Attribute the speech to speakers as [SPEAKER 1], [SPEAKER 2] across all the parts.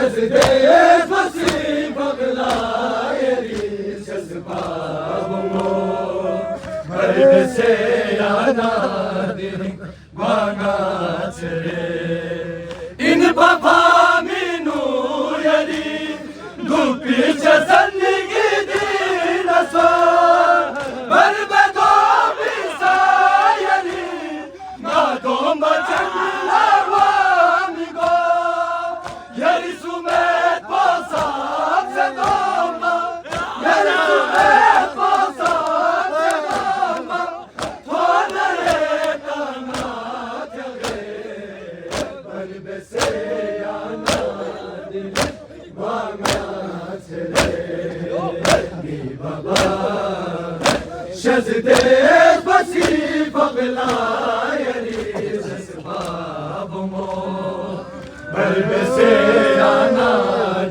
[SPEAKER 1] Şezdeyiz basip akla yeri şezbabumu Harbese yana dirin bana tere İn papa minu yeri Dupi çesenli gidin asla Berbedo bisa yeri Madom bacemler vamigo Yeri sumet basam sedama Yeri sumet basam sedama Tonere kanat yare Berbese yana dil bana tere Mi baba Şezdeyiz basip akla yeri şezbabumu Berbese yana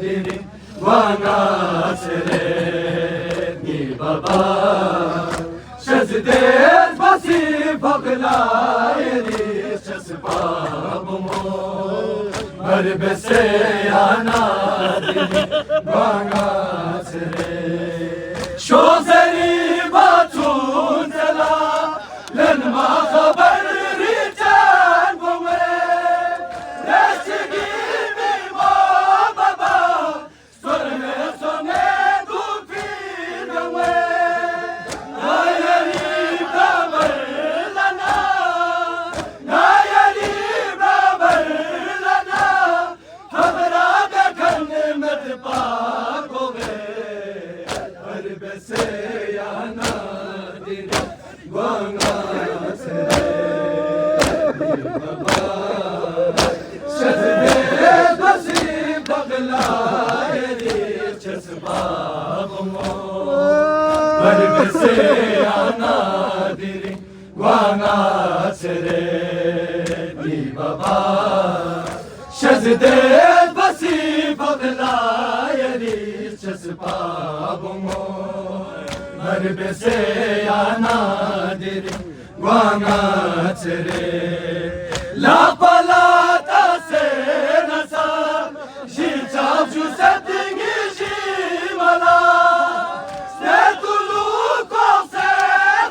[SPEAKER 1] dirin bana tere Mi baba Şezdeyiz basip akla yeri şezbabumu Berbese yana dirin bana tere Şozeri batun tela Lenma haber rican bume Reşigimi baba Sorme sone dupir bume Nayeli braberlana Nayeli braberlana Habra bekan medpa kove Berbese yana dirin bana tere baba Şezdeyiz basip akla yeri şezbabumu Berbese yana dirin bana tere Mi baba Şezdeyiz basip akla yeri şezbabumu Berbese yana dirin bana tere La palata se nasa Jilcav jusettingi jimala Snetulu kose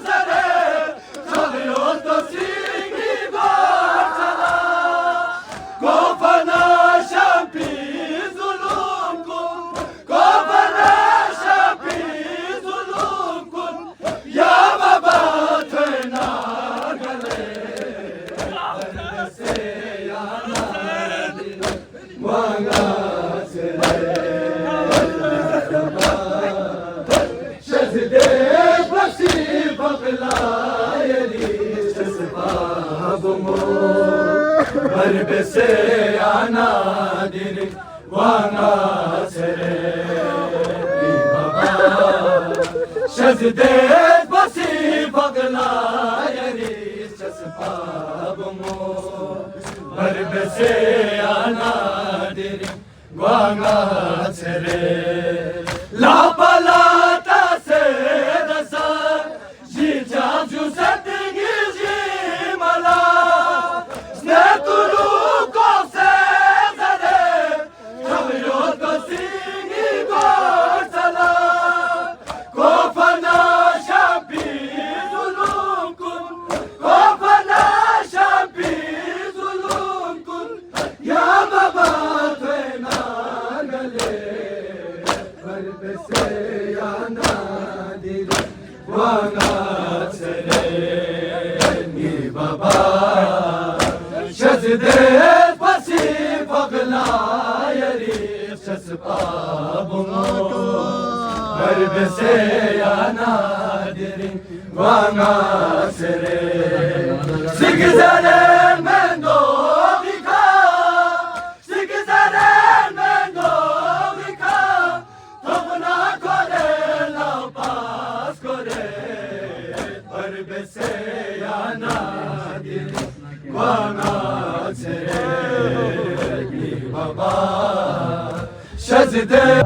[SPEAKER 1] zere Çalıyor da singi barçala Kofana şampi zulum kun Kofana şampi zulum kun Ya baba tena gale Berbese yana dirin bana tere Şezdeyiz basip akla yeri şezbabumu Berbese yana dirin bana tere Mi baba Şezdeyiz basip akla yeri şezbabumu Berbese yana dirin bana tere La palata se dasa Jilcav jusettingi jimala Snetulu kose zere Çalıyor da singi barçala Kofana şampi zulum kun Kofana şampi zulum kun Ya baba tena gale Berbese yana dirin bana tere Mi baba Şezdeyiz basip akla yeri şezbabumu Berbese yana dirin bana tere Sikizeren mendovika Sikizeren mendovika Topuna kore la pas kore Berbese yana dirin bana tere Mi baba Şezdeyiz